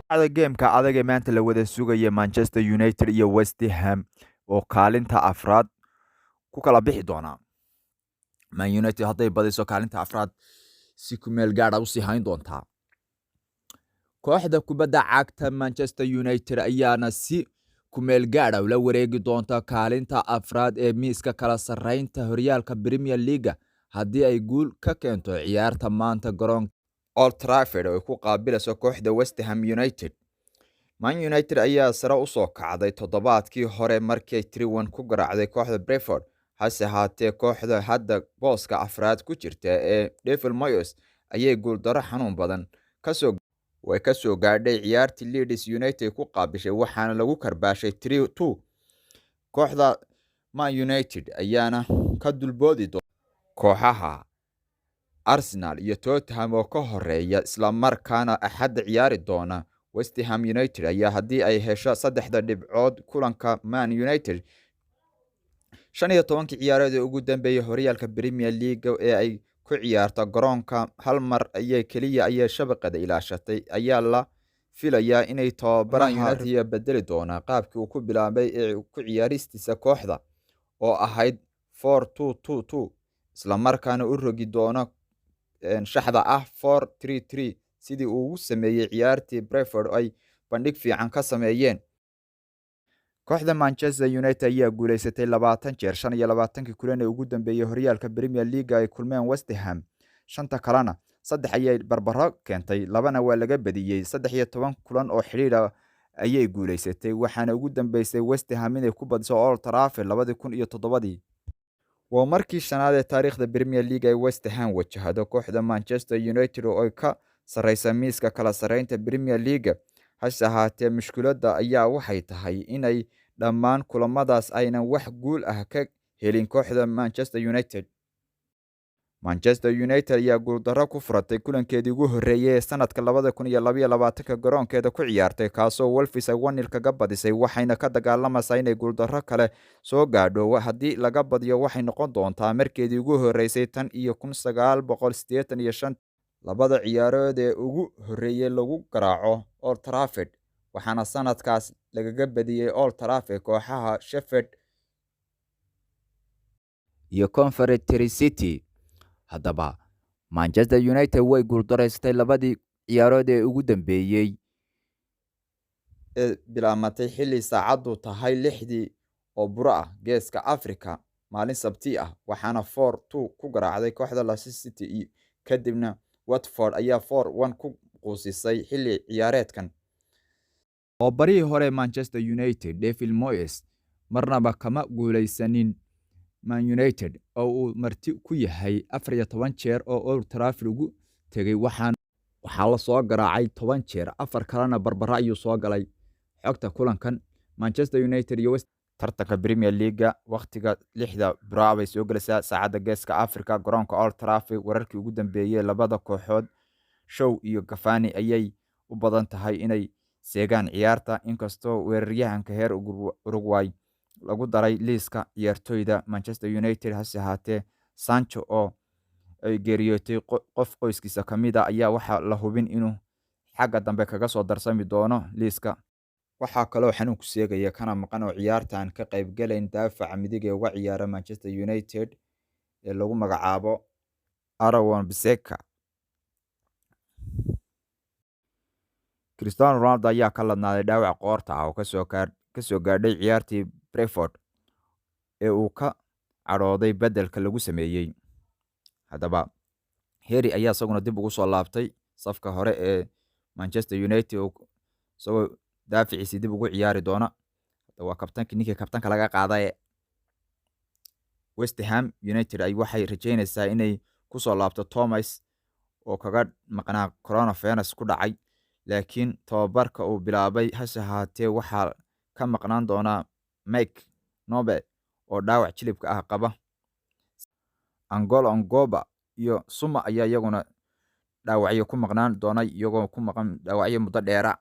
Geemka adag ee maanta la wada sugaya Manchester United iyo West Ham oo kaalinta afraad ku kala bixi doona. Man United hadday badiso kaalinta afraad si ku meel gaar ah u sii hayn doontaa. Kooxda kubadda cagta Manchester United ayaana si ku meel gaar ah ula wareegi doonta kaalinta afraad ee miiska kala sarreynta horyaalka Premier League haddii ay guul ka keento ciyaarta maanta garoonka Old Trafford oo ku qaabilayso kooxda West Ham United. Man United ayaa sare u soo kacday toddobaadkii hore markii ay 3-1 ku garaacday kooxda Brentford. Hase haatee kooxda hadda booska afraad ku jirta ee David Moyes ayay guuldaro xanuun badan ka soo gaadhay ciyaartii Leeds United ku qaabishay waxaana lagu karbaashay 3-2. Kooxda Man United ayaana ka dulboodi doonta kooxaha Arsenal iyo Tottenham oo ka horeeya isla markaana Axad ciyaari doona. West Ham United ayaa haddii ay hesho 3 dhibcood kulanka Man United 15 ciyaarood ee ugu dambeeyay horyaalka Premier League ee ay ku ciyaarto garoonka hal mar ayay shabaqada ilaashatay ayaa la filayaa inay tababaraha United bedeli doona qaabkii uu ku bilaabay ee ku ciyaaristiisa kooxda oo ahayd 4-2-2-2 isla markaana u rogi doona shaxda ah 4-3-3 sidii uu ugu sameeyay ciyaartii Brentford ay bandhig fiican ka sameeyeen. Kooxda Manchester United ayaa guuleysatay 20 jeer 25 kulan ee ugu dambeeyay horyaalka Premier League ay kulmeen West Ham. 5 kalena 3 ayay barbaro keentay, 2na waa laga badiyay. 13 kulan oo xiriir ah ayay guuleysatay waxaana ugu dambeysay West Ham inay ku badiso Old Trafford 2007. Waa markii shanaad ee taariikhda Premier League ay West Ham wajahdo kooxda Manchester United oo ay ka sareysa miiska kala sarreynta Premier League. Hase haatee mushkiladda ayaa waxay tahay inay dhammaan kulamadaas aynan wax guul ah ka helin kooxda Manchester United. Manchester United ayaa guuldarro ku furatay kulankeedii ugu horreeyay ee sanadka 2022 garoonkeeda ku ciyaartay kaasoo Wolves ay 1-0 kaga badisay waxayna ka dagaalamaysaa inay guuldarro kale soo gaadho. Haddii laga badiyo waxay noqon doontaa markeedii ugu horreysay tan iyo 1985 labada ciyaarood ee ugu horreeyay lagu garaaco Old Trafford waxaana sanadkaas lagaga badiyay Old Trafford kooxaha Sheffield iyo Coventry City. Haddaba Manchester United way guuldareysatay labadii ciyaarood ee ugu dambeeyay ee bilaamatay xilli saacadu tahay 6 oo buro ah geeska Afrika maalin Sabti ah waxaana 4-2 ku garaacday kooxda Leicester City kadibna Watford ayaa 4-1 ku quusisay xilli ciyaareedkan. oo barihii hore Manchester United David Moyes marnaba kama guuleysanin Man United oo uu marti ku yahay 14 jeer oo Old Trafford ugu tagay waxaa la soo garaacay 10 jeer 4 kalena barbara ayuu soo galay. Xogta kulankan Manchester United iyo West tartanka Premier League waqtiga 6 Biro bay soo galaysaa saacada geeska Afrika garoonka Old Trafford. Wararkii ugu dambeeyay labada kooxood Shaw iyo Cavani ayay u badan tahay inay seegaan ciyaarta inkastoo weeraryahanka heer Uruguay lagu daray liiska ciyaartoyda Manchester United. Hase haatee Sancho oo ay geeriyootay qof qoyskiisa kamid ah ayaa waxaa la hubin inuu xagga dambe kaga soo darsami doono liiska. Waxaa kaloo xanuun ku seegaya kana maqan oo ciyaartan ka qayb galayn daafaca midig ee uga ciyaara Manchester United ee lagu magacaabo Aaron Wan-Bissaka. Cristiano Ronaldo ayaa ka ladnaaday dhaawac qoorta ah oo ka soo gaadhay ciyaartii Brentford ee uu ka cadhooday bedelka lagu sameeyay. Haddaba Harry ayaa isaguna dib ugu soo laabtay safka hore ee Manchester United isagoo daaficiisii dib ugu ciyaari doona. Waa ninkii kabtanka laga qaaday West Ham United ay waxay rajeynaysaa inay ku soo laabto Thomas oo kaga maqnaa coronavirus ku dhacay laakiin tababarka uu bilaabay. Hase haatee waxaa ka maqnaan doona Mike Noble oo dhaawac jilibka ah qaba. Angolo Ongoba iyo Suma ayaa iyaguna dhaawacyo ku maqnaan doona iyagoo ku maqan dhaawacyo muddo dheera.